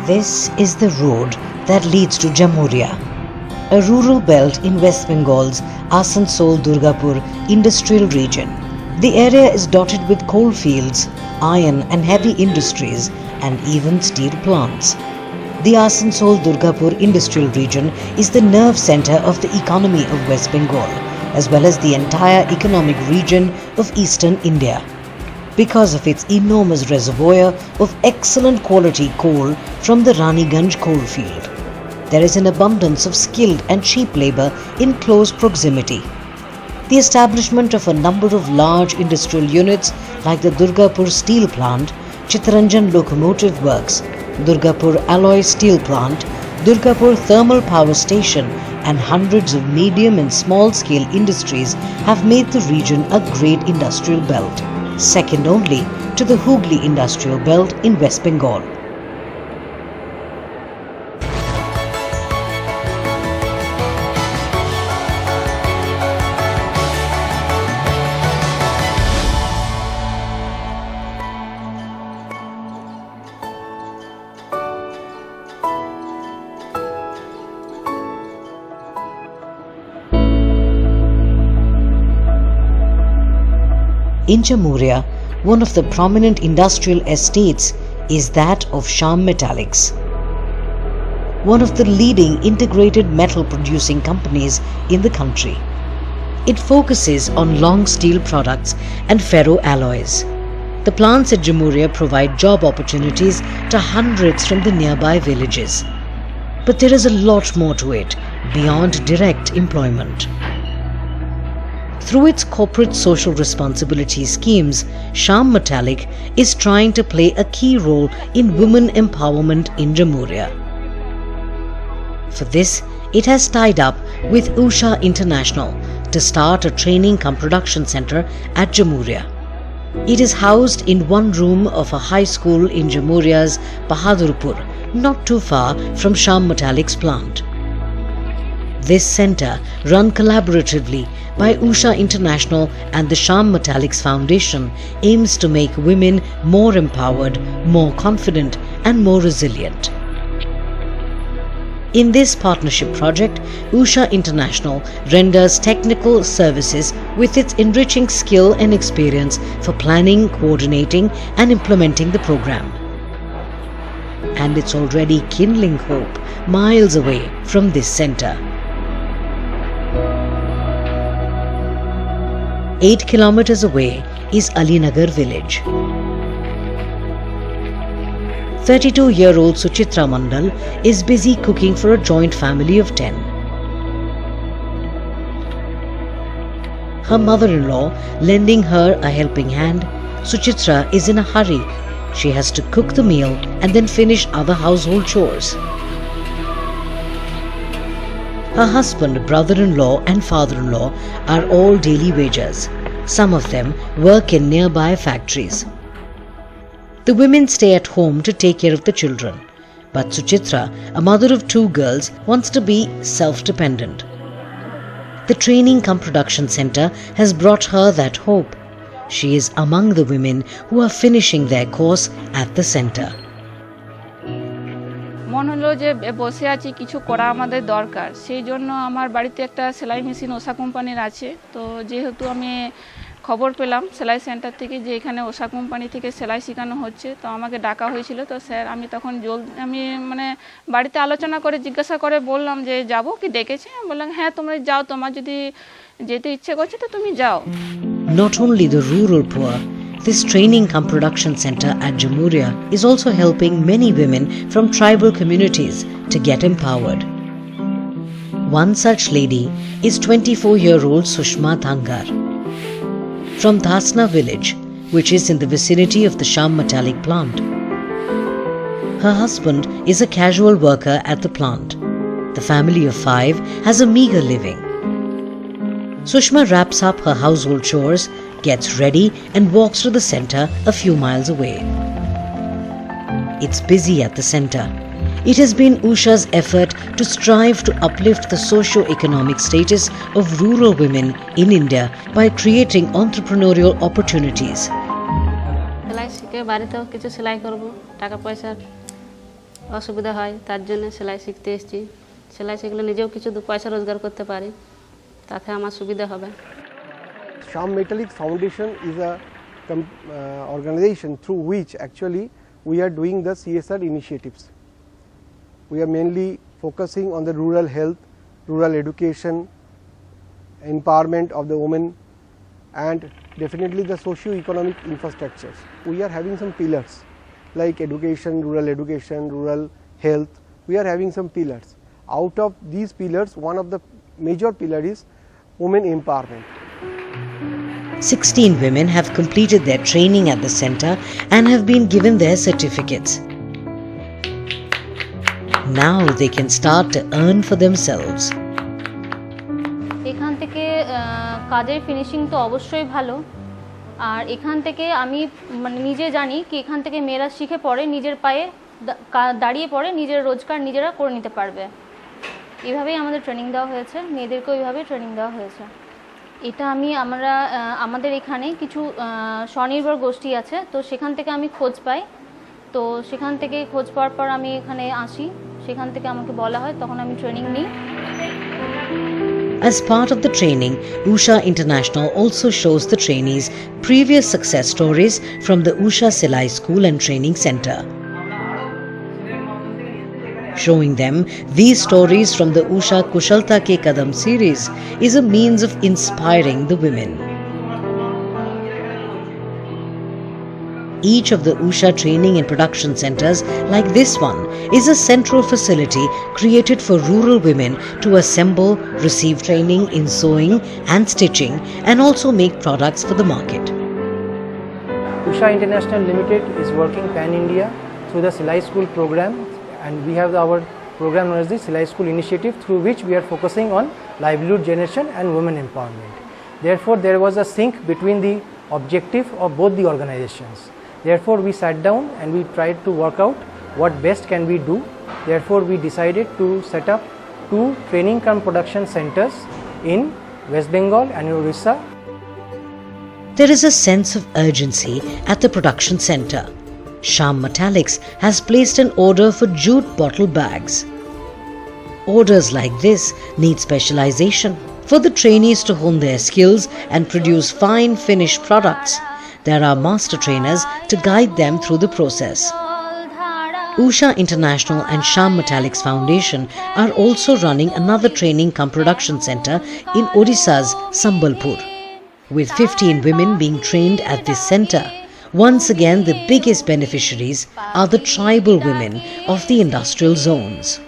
This is the road that leads to Jamuria, a rural belt in West Bengal's Asansol-Durgapur industrial region. The area is dotted with coal fields, iron and heavy industries, and even steel plants. The Asansol-Durgapur industrial region is the nerve center of the economy of West Bengal, as well as the entire economic region of eastern India, because of its enormous reservoir of excellent quality coal from the Raniganj coal field. There is an abundance of skilled and cheap labor in close proximity. The establishment of a number of large industrial units like the Durgapur Steel Plant, Chittaranjan Locomotive Works, Durgapur Alloy Steel Plant, Durgapur Thermal Power Station, and hundreds of medium and small scale industries have made the region a great industrial belt, second only to the Hooghly industrial belt in West Bengal. In Jamuria, one of the prominent industrial estates is that of Shyam Metallics, one of the leading integrated metal producing companies in the country. It focuses on long steel products and ferro alloys. The plants at Jamuria provide job opportunities to hundreds from the nearby villages. But there is a lot more to it beyond direct employment. Through its corporate social responsibility schemes, Shyam Metallic is trying to play a key role in women empowerment in Jamuria. For this, it has tied up with Usha International to start a training cum production center at Jamuria. It is housed in one room of a high school in Jamuria's Bahadurpur, not too far from Shyam Metallic's plant. This center, run collaboratively by Usha International and the Shyam Metallics Foundation, aims to make women more empowered, more confident and more resilient. In this partnership project, Usha International renders technical services with its enriching skill and experience for planning, coordinating and implementing the program. And it's already kindling hope miles away from this center. 8 kilometers away is Alinagar village. 32-year-old Suchitra Mandal is busy cooking for a joint family of 10. Her mother-in-law lending her a helping hand, Suchitra is in a hurry. She has to cook the meal and then finish other household chores. Her husband, brother-in-law and father-in-law are all daily wagers. Some of them work in nearby factories. The women stay at home to take care of the children. But Suchitra, a mother of 2 girls, wants to be self-dependent. The training cum production center has brought her that hope. She is among the women who are finishing their course at the center. মন হলো যে বসে আছি কিছু করা আমাদের দরকার সেই জন্য আমার বাড়িতে একটা সেলাই মেশিন ওষা কোম্পানির আছে তো যেহেতু আমি খবর পেলাম সেলাই সেন্টার থেকে যে এখানে ওষা কোম্পানি থেকে সেলাই শেখানো হচ্ছে তো আমাকে ডাকা হয়েছিল তো স্যার আমি তখন আমি মানে বাড়িতে আলোচনা করে জিজ্ঞাসা করে বললাম যে যাব কি ডেকেছে বললাম হ্যাঁ তোমরা যাও তোমার যদি যেতে ইচ্ছে করছে তো তুমি যাও Not only the rural poor, this training cum production center at Jamuria is also helping many women from tribal communities to get empowered. One such lady is 24-year-old Sushma Thangar from Dhasna village, which is in the vicinity of the Shyam Metallic plant. Her husband is a casual worker at the plant. The family of 5 has a meager living. Sushma wraps up her household chores, gets ready and walks to the center a few miles away. It's busy at the center. It has been Usha's effort to strive to uplift the socio-economic status of rural women in India by creating entrepreneurial opportunities. অসুবিধা হয়, তার জন্য সেলাই শিখতে এসেছি। সেলাই শিখলে নিজেও কিছু দু পয়সা রোজগার করতে পারি, তাতে আমার সুবিধা হবে। Sham Metallics Foundation is a organization through which actually we are doing the CSR initiatives. We are mainly focusing on the rural health, rural education, empowerment of the women, and definitely the socio-economic infrastructures. We are having some pillars like education, rural health. We are having some pillars. Out of these pillars, one of the major pillars is women empowerment. 16 women have completed their training at the center and have been given their certificates. Now they can start to earn for themselves. এখান থেকে কাজের finishing তো অবশ্যই ভালো, আর এখান থেকে আমি মানে নিজে জানি কি এখান থেকে মেয়েরা শিখে পড়ে নিজের পায়ে দাঁড়িয়ে পড়ে নিজের রোজগার নিজেরা করে নিতে পারবে। এভাবেই আমাদের ট্রেনিং দেওয়া হয়েছে, মেয়েদেরকেও এইভাবে ট্রেনিং দেওয়া হয়েছে। এটা আমাদের এখানে কিছু স্বনির্ভর গোষ্ঠী আছে, তো সেখান থেকে আমি খোঁজ পাই। তো সেখান থেকে খোঁজ পাওয়ার পর আমি এখানে আসি, সেখান থেকে আমাকে বলা হয়, তখন আমি ট্রেনিং নিই। As part of the training, Usha International also shows the trainees previous success stories from the Usha Silai School and Training Center. Showing them these stories from the Usha Kushalta ke Kadam series is a means of inspiring the women. Each of the Usha training and production centers like this one is a central facility created for rural women to assemble, receive training in sewing and stitching and also make products for the market. Usha International Limited is working pan-India through the Silai School program, and we have our program known as the Silai School Initiative, through which we are focusing on livelihood generation and women empowerment. Therefore, there was a sync between the objective of both the organizations. Therefore, we sat down and we tried to work out what best can we do. Therefore, we decided to set up 2 training cum production centers in West Bengal and Orissa. There is a sense of urgency at the production center. Sham Metallics has placed an order for jute bottle bags. Orders like this need specialization for the trainees to hone their skills and produce fine finished products. There are master trainers to guide them through the process. Usha International and Sham Metallics Foundation are also running another training cum production center in Odisha's Sambalpur. With 15 women being trained at this center, once again the biggest beneficiaries are the tribal women of the industrial zones.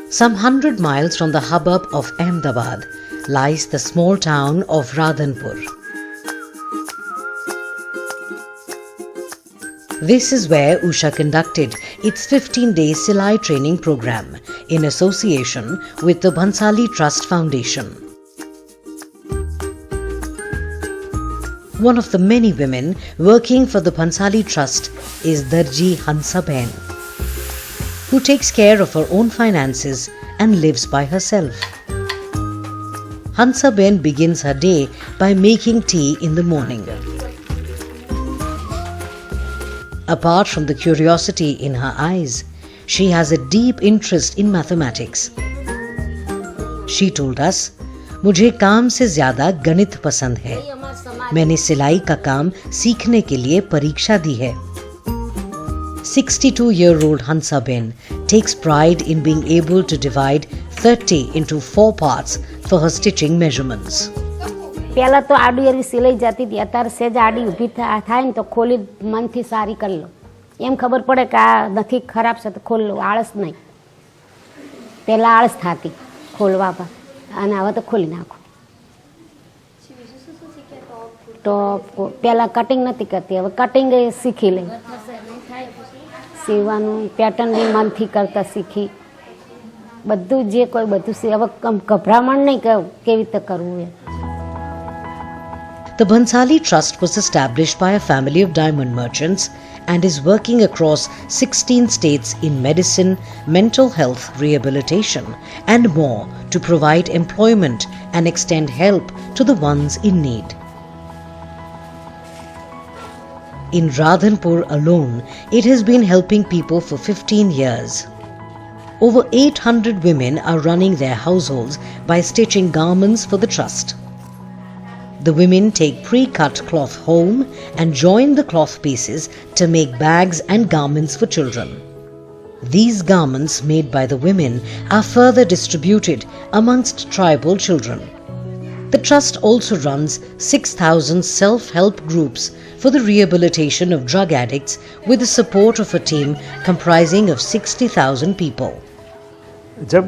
Some 100 miles from the hubbub of Ahmedabad lies the small town of Radhanpur. This is where Usha conducted its 15-day Silai training program in association with the Bhansali Trust Foundation. One of the many women working for the Bhansali Trust is Darji Hansaben, who takes care of her own finances and lives by herself. Hansaben begins her day by making tea in the morning. Apart from the curiosity in her eyes, she has a deep interest in mathematics. She told us, "मुझे काम से ज्यादा गणित पसंद है। मैंने सिलाई का काम सीखने के लिए परीक्षा दी है." 62-year-old Hansaben takes pride in being able to divide 30 into 4 parts for her stitching measurements. पहला तो आडी एरी सिलाई जाती थी, अत्यारे सेज आडी ऊभी थाय ने तो खोली मनथी सारी कर लो, एम खबर पड़े के आ नथी खराब छे तो खोल लो, आळस नहीं। पहला आळस थाती खोलवा पर अने हवे तो खोली नाखो। तो पहला कटिंग नथी करती, हवे कटिंग सीखी ले, सीवानुं पेटर्न भी मनथी करता सीखी, बधुं जे कोई बधुं सी। हवे गभरामण नहीं के केवी रीते करवुं। The Bhansali Trust was established by a family of diamond merchants and is working across 16 states in medicine, mental health, rehabilitation and more to provide employment and extend help to the ones in need. In Radhanpur alone, it has been helping people for 15 years. Over 800 women are running their households by stitching garments for the trust. The women take pre-cut cloth home and join the cloth pieces to make bags and garments for children. These garments made by the women are further distributed amongst tribal children. The trust also runs 6,000 self-help groups for the rehabilitation of drug addicts with the support of a team comprising of 60,000 people. जब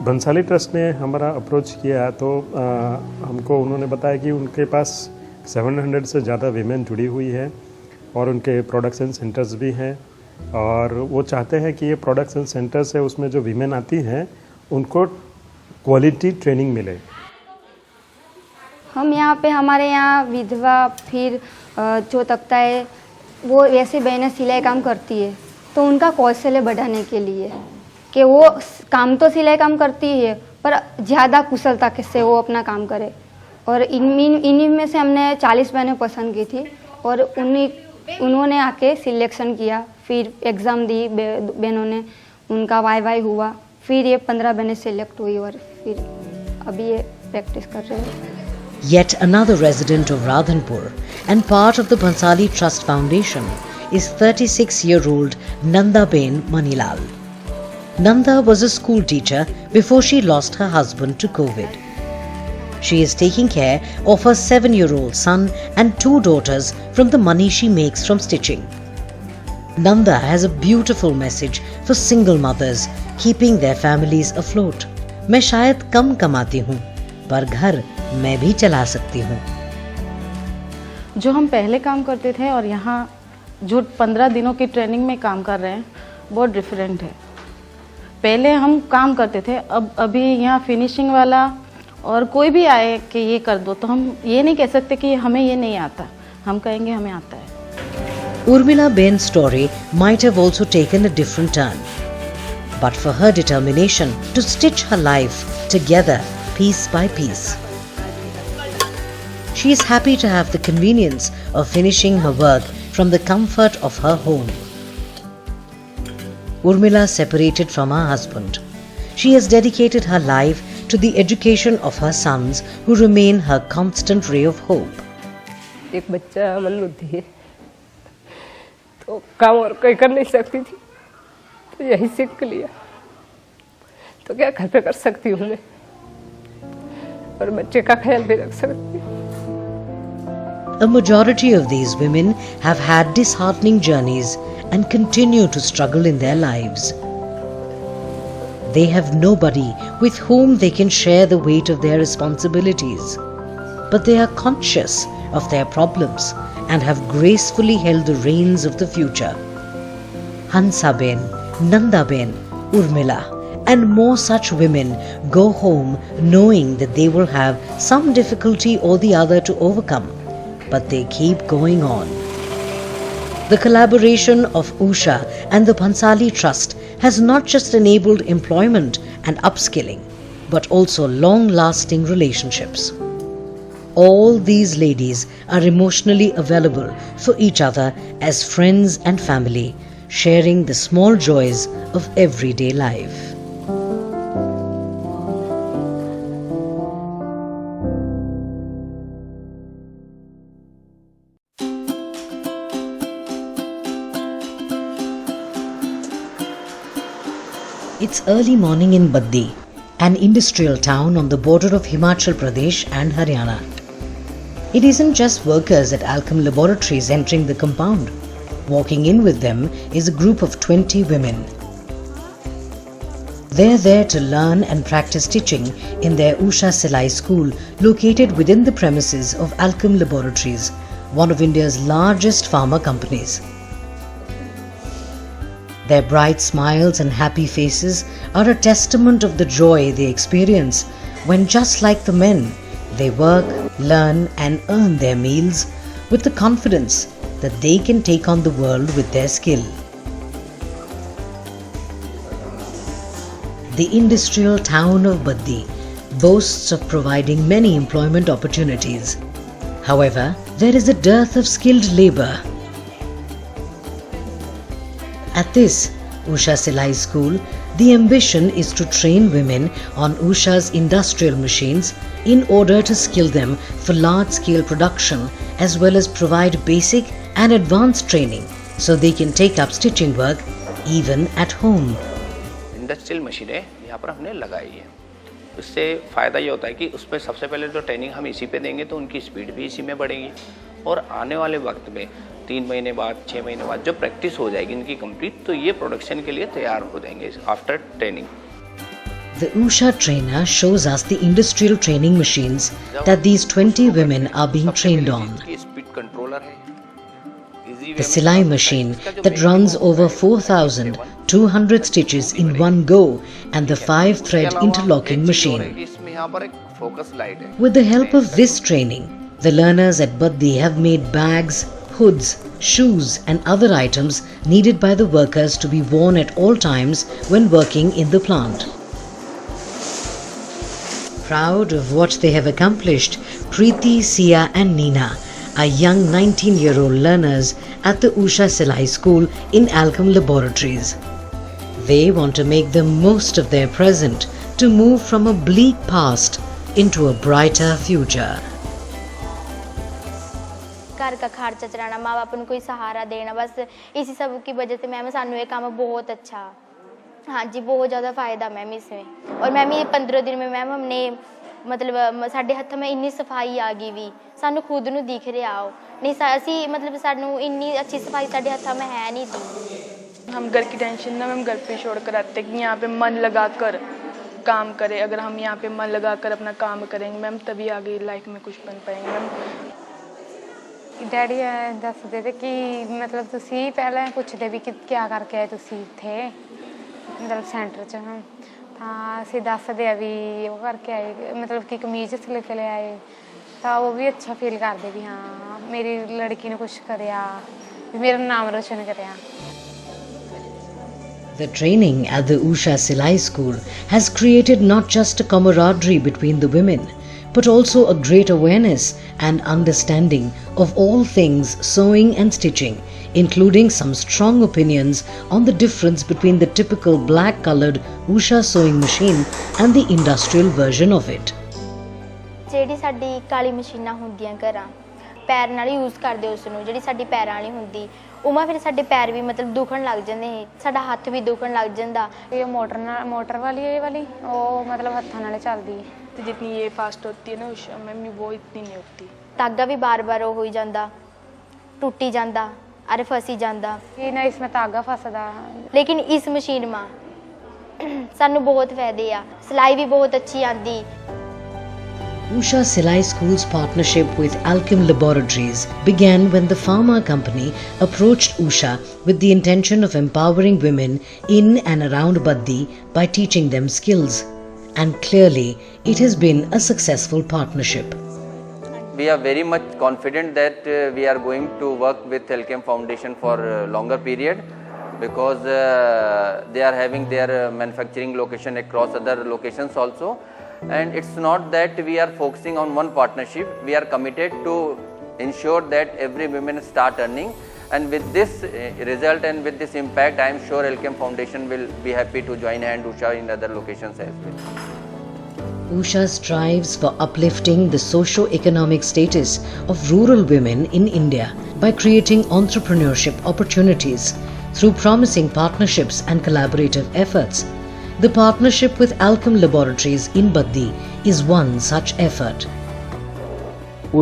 Bhansali trust ने हमारा approach किया तो हमको उन्होंने बताया कि उनके पास 700 से ज़्यादा वीमेन जुड़ी हुई है और उनके प्रोडक्शन सेंटर्स भी हैं और वो चाहते हैं कि ये प्रोडक्शन सेंटर्स है उसमें जो वीमेन आती हैं उनको क्वालिटी ट्रेनिंग मिले। हम यहाँ पे हमारे यहाँ विधवा फिर जो तबका है वो वैसे बहनें सिलाई काम करती है तो उनका कौशल्य बढ़ाने के लिए कि वो काम तो सिलाई काम करती है पर ज़्यादा कुशलता से वो अपना काम करे और इन्हीं में से हमने 40 बहनें पसंद की थी और उन्होंने आके सिलेक्शन किया फिर एग्ज़ाम दी बहनों ने उनका वाई हुआ फिर ये 15 बहनें सिलेक्ट हुई और फिर अभी ये प्रैक्टिस कर रहे हैं। Yet another resident of Radhanpur and part of the Bhansali Trust Foundation is 36-year-old Nandaben Manilal. Nanda was a school teacher before she lost her husband to COVID. She is taking care of her 7-year-old son and 2 daughters from the money she makes from stitching. Nanda has a beautiful message for single mothers keeping their families afloat. मैं शायद कम कमाती हूँ पर घर मैं भी चला सकती हूँ। जो हम पहले काम करते थे और यहाँ जो 15 दिनों की ट्रेनिंग में काम कर रहे हैं बहुत डिफरेंट है। पहले हम काम करते थे अभी यहाँ फिनिशिंग वाला और कोई भी आए कि ये कर दो तो हम ये नहीं कह सकते कि हमें ये नहीं आता, हम कहेंगे हमें आता है। Urmila Ben's story might have also taken a different turn, but for her determination to stitch her life together piece by piece. She is happy to have the convenience of finishing her work from the comfort of her home. Urmila separated from her husband. She has dedicated her life to the education of her sons who remain her constant ray of hope. एक बच्चा मंदबुद्धि है तो काम और कोई कर नहीं सकती थी तो यही सीख लिया तो क्या घर पे कर सकती हूँ मैं और बच्चे का ख्याल भी रख सकती हूँ। A majority of these women have had disheartening journeys and continue to struggle in their lives. They have nobody with whom they can share the weight of their responsibilities, but they are conscious of their problems and have gracefully held the reins of the future. Hansaben, Nandaben, Urmila and more such women go home knowing that they will have some difficulty or the other to overcome, but they keep going on. The collaboration of Usha and the Bhansali Trust has not just enabled employment and upskilling, but also long-lasting relationships. All these ladies are emotionally available for each other as friends and family, sharing the small joys of everyday life. It's early morning in Baddi, an industrial town on the border of Himachal Pradesh and Haryana. It isn't just workers at Alchem Laboratories entering the compound. Walking in with them is a group of 20 women. They're there to learn and practice stitching in their Usha Silai school located within the premises of Alchem Laboratories, one of India's largest pharma companies. Their bright smiles and happy faces are a testament of the joy they experience when, just like the men, They work, learn and earn their meals with the confidence that they can take on the world with their skill. The industrial town of Baddi boasts of providing many employment opportunities. However, there is a dearth of skilled labour. At this Usha Silai School, the ambition is to train women on Usha's industrial machines in order to skill them for large-scale production as well as provide basic and advanced training so they can take up stitching work even at home. Industrial मशीनें यहाँ पर हमने लगाई है। उससे फ़ायदा ये होता है कि उसमें सबसे पहले तो ट्रेनिंग हम इसी पे देंगे तो उनकी स्पीड भी इसी में बढ़ेगी और आने वाले वक्त में 3 महीने बाद 6 महीने बाद जब प्रैक्टिस हो जाएगी इनकी कंप्लीट तो ये प्रोडक्शन के लिए तैयार हो जाएंगे after training. The Usha trainer shows us the industrial training machines that these 20 women are being trained on. The Silai machine that runs over 4,200 stitches in one go and the 5-thread interlocking machine. With the help of this training, the learners at Baddi have made bags, hoods, shoes and other items needed by the workers to be worn at all times when working in the plant. Proud of what they have accomplished, Preeti, Sia and Neena are young 19-year-old learners at the Usha Silai School in Alchem Laboratories. They want to make the most of their present to move from a bleak past into a brighter future. घर का खर्चा चलाना, माँ बाप को कोई सहारा देना, बस इसी सब की वजह से मैम सानू ये काम बहुत अच्छा, हाँ जी बहुत ज़्यादा फ़ायदा मैम इसमें। और मैम ये 15 दिन में मैम हमने मतलब साढ़े हथ में इन्नी सफाई आ गई भी सानू खुद नू दिख रहा हो नहीं असी मतलब सानू इन्नी अच्छी सफाई साढ़े हथा में है नहीं थी। हम घर की टेंशन ना मैम घर पे छोड़ कर आते कि यहाँ पे मन लगा कर काम करें। अगर हम यहाँ पे मन लगा कर अपना काम करेंगे मैम तभी आगे लाइफ में कुछ बन पाएंगे मैम। डैडी दसदे थे कि मतलब तुसी पहले पूछते भी कि क्या करके आए तुसी थे मतलब सेंटर च हम हाँ असी दसदे भी वो करके आए मतलब कि कमीज सिले के ले आए तो वो भी अच्छा फील करते भी हाँ मेरी लड़की ने कुछ कराया मेरा नाम रोशन कराया। The training at the Usha Silai School has created not just a camaraderie between the women, but also a great awareness and understanding of all things sewing and stitching, including some strong opinions on the difference between the typical black-colored Usha sewing machine and the industrial version of it. ਜਿਹੜੀ ਸਾਡੀ ਕਾਲੀ ਮਸ਼ੀਨਾਂ ਹੁੰਦੀਆਂ ਘਰਾਂ ਪੈਰ ਨਾਲ use ਕਰਦੇ ਉਸ ਨੂੰ ਜਿਹੜੀ ਸਾਡੀ ਪੈਰਾਂ ਵਾਲੀ ਹੁੰਦੀ ਉਮਾ ਫਿਰ ਸਾਡੇ ਪੈਰ ਵੀ मतलब दुखन लग जाते हैं साडा हाथ भी दुखन लग जाता। ये मोटर वाली है ये वाली वो मतलब हत्थां नाल चलदी तो जितनी ये फास्ट होती है ना उषा मैम वो इतनी नहीं होती। धागा भी बार बार हो ही जाता टूटी जाता अरे फसी जाता ये ना इसमें धागा फसदा लेकिन इस मशीन में सानू बहुत फायदे आ सिलाई भी बहुत अच्छी आती। Usha Silai School's partnership with Alchem Laboratories began when the pharma company approached Usha with the intention of empowering women in and around Baddi by teaching them skills. And clearly, it has been a successful partnership. We are very much confident that we are going to work with Alchem Foundation for a longer period because they are having their manufacturing location across other locations also. And it's not that we are focusing on one partnership, we are committed to ensure that every woman start earning, and with this result and with this impact I am sure Alchem Foundation will be happy to join hand Usha in other locations as well. Usha strives for uplifting the socio-economic status of rural women in India by creating entrepreneurship opportunities through promising partnerships and collaborative efforts. The partnership with Alchem Laboratories in Baddi is one such effort.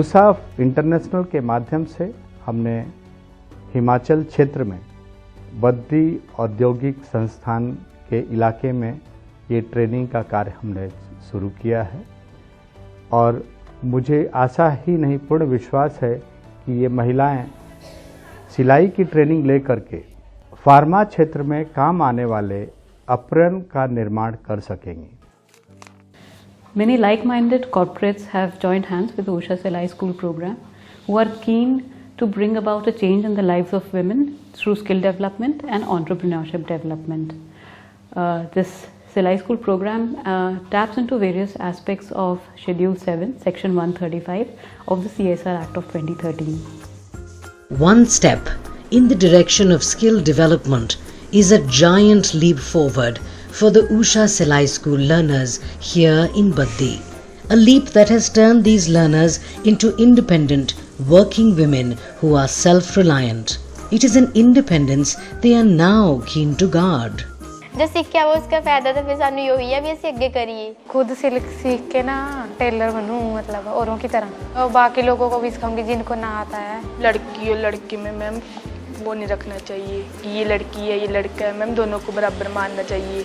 Usha international के माध्यम से हमने हिमाचल क्षेत्र में बद्दी औद्योगिक संस्थान के इलाके में ये ट्रेनिंग का कार्य हमने शुरू किया है और मुझे आशा ही नहीं पूर्ण विश्वास है कि ये महिलाएं सिलाई की ट्रेनिंग लेकर के फार्मा क्षेत्र में काम आने वाले अपरेल का निर्माण कर सकेंगी। Many like-minded corporates have joined hands with Usha Silai School program, who are keen to bring about a change in the lives of women through skill development and entrepreneurship development. This Silai School program taps into various aspects of Schedule 7, Section 135 of the CSR Act of 2013. One step in the direction of skill development is a giant leap forward for the Usha Silai School learners here in Baddi. A leap that has turned these learners into independent, working women who are self-reliant. It is an independence they are now keen to guard. जो सीखा वो उसका फायदा तो फिर सानू यही है भी ऐसे आगे करिए खुद सीख के ना टेलर बनूं मतलब औरों की तरह और बाकी लोगों को भी सिखाऊंगी जिनको ना आता है लड़की और लड़के में मैम वो नहीं रखना चाहिए कि ये लड़की है ये लड़का है मैम दोनों को बराबर मानना चाहिए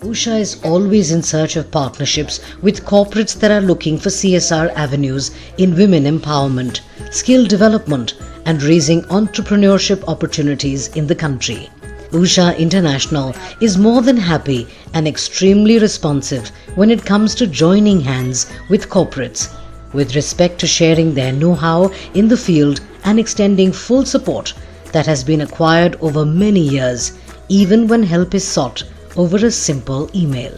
Usha is always in search of partnerships with corporates that are looking for CSR avenues in women empowerment, skill development and raising entrepreneurship opportunities in the country. Usha International is more than happy and extremely responsive when it comes to joining hands with corporates, with respect to sharing their know-how in the field and extending full support that has been acquired over many years, even when help is sought over a simple email.